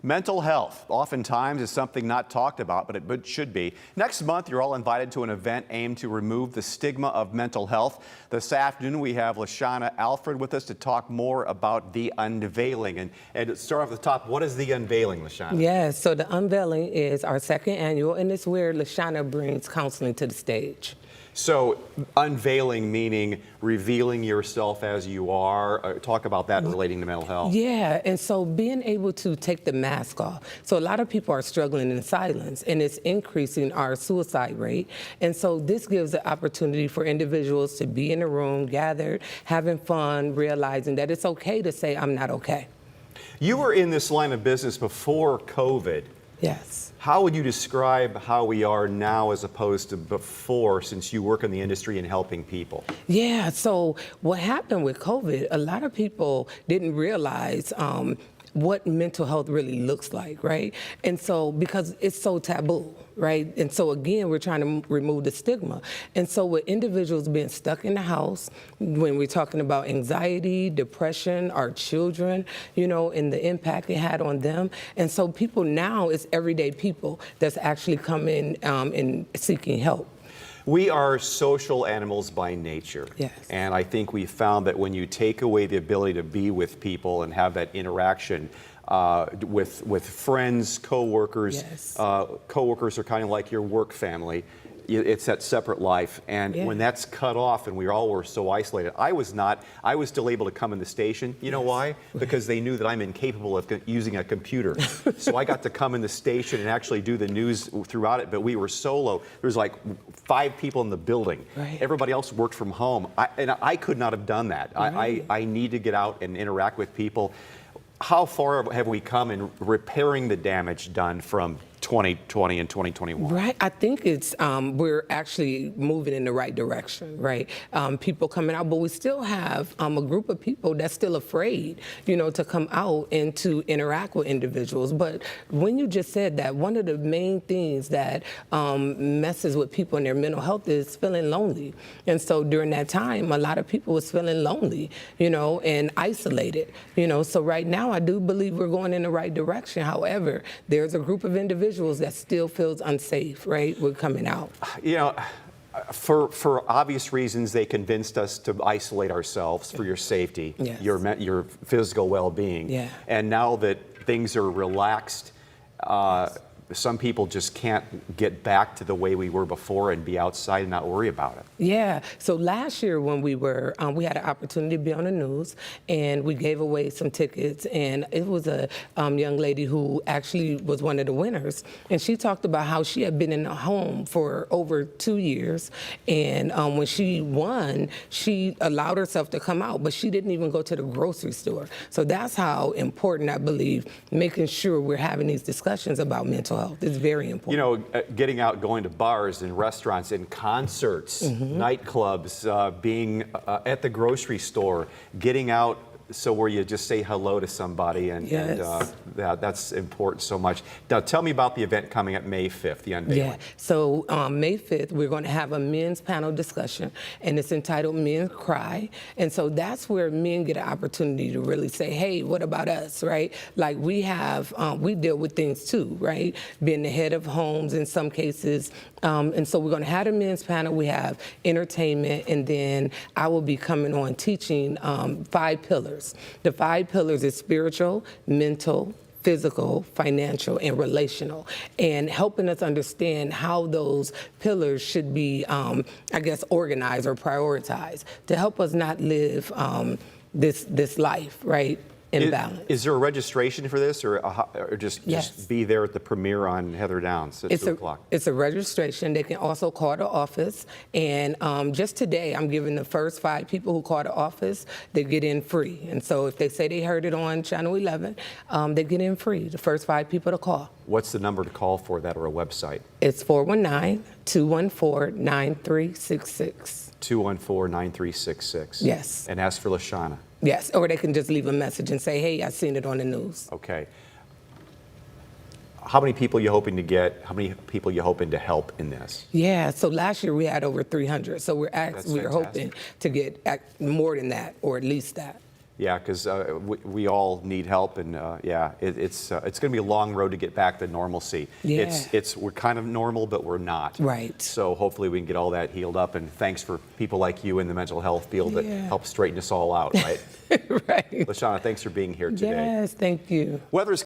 Mental health oftentimes is something not talked about, but it should be. Next month, you're all invited to an event aimed to remove the stigma of mental health. This afternoon, we have Lashanna Alfred with us to talk more about the Unveiling. And to start off at the top, what is the Unveiling, Lashanna? Yes, so the Unveiling is our second annual, and it's where Lashanna brings counseling to the stage. So, unveiling meaning revealing yourself as you are. Talk about that relating to mental health. Yeah, and so being able to take the mask off. So a lot of people are struggling in silence, and it's increasing our suicide rate. And so this gives the opportunity for individuals to be in a room, gathered, having fun, realizing that it's okay to say, I'm not okay. You were in this line of business before COVID. Yes. How would you describe how we are now as opposed to before, since you work in the industry and helping people? Yeah, so what happened with COVID, a lot of people didn't realize what mental health really looks like, right? And so, because it's so taboo, right? And so again, we're trying to remove the stigma. And so with individuals being stuck in the house, when we're talking about anxiety, depression, our children, you know, and the impact it had on them. And so people now, it's everyday people that's actually coming and seeking help. We are social animals by nature. Yes. And I think we found that when you take away the ability to be with people and have that interaction with friends, coworkers, Yes. Coworkers are kind of like your work family. It's that separate life. And when that's cut off and we all were so isolated, I was still able to come in the station. You know why? Because they knew that I'm incapable of using a computer. So I got to come in the station and actually do the news throughout it, but we were solo. There's like 5 people in the building. Right. Everybody else worked from home. I could not have done that. Right. I need to get out and interact with people. How far have we come in repairing the damage done from 2020 and 2021? Right. I think it's we're actually moving in the right direction, right? People coming out, but we still have a group of people that's still afraid, you know, to come out and to interact with individuals. But when you just said that, one of the main things that messes with people in their mental health is feeling lonely. And so during that time, a lot of people was feeling lonely, you know, and isolated, you know. So right now, I do believe we're going in the right direction. However, there's a group of individuals that still feels unsafe, right? We're coming out. You know, for obvious reasons, they convinced us to isolate ourselves for your safety, Yes. your physical well-being. Yeah. And now that things are relaxed, some people just can't get back to the way we were before and be outside and not worry about it. Yeah. So last year when we were, we had an opportunity to be on the news, and we gave away some tickets, and it was a young lady who actually was one of the winners, and she talked about how she had been in a home for over 2 years, and when she won, she allowed herself to come out, but she didn't even go to the grocery store. So that's how important, I believe, making sure we're having these discussions about mental health is very important. You know, getting out, going to bars and restaurants and concerts, nightclubs, being at the grocery store, getting out so where you just say hello to somebody, and, Yes. that's important so much. Now, tell me about the event coming up May 5th, the Unveiling. Yeah, so May 5th, we're going to have a men's panel discussion, and it's entitled Men Cry. And so that's where men get an opportunity to really say, hey, what about us, right? Like we deal with things too, right? Being the head of homes in some cases. And so we're going to have a men's panel. We have entertainment, and then I will be coming on teaching 5 pillars. The 5 pillars is spiritual, mental, physical, financial, and relational, and helping us understand how those pillars should be, I guess, organized or prioritized to help us not live this life, right? In balance. Is there a registration for this, or just Yes. be there at the premiere on Heather Downs at 2 o'clock? It's a registration. They can also call the office. And just today, I'm giving the first 5 people who call the office, they get in free. And so if they say they heard it on Channel 11, they get in free, the first 5 people to call. What's the number to call for that, or a website? It's 419-214-9366. 214-9366. Yes. And ask for Lashanna. Yes, or they can just leave a message and say, hey, I seen it on the news. Okay. How many people are you hoping to get? How many people are you hoping to help in this? Yeah, so last year we had over 300. So we're hoping to get more than that, or at least that. Yeah, because we all need help, and yeah, it's going to be a long road to get back to normalcy. Yeah. We're kind of normal, but we're not. Right. So hopefully we can get all that healed up. And thanks for people like you in the mental health field that help straighten us all out. Right. Right. Lashanna, thanks for being here today. Yes, thank you. Weather is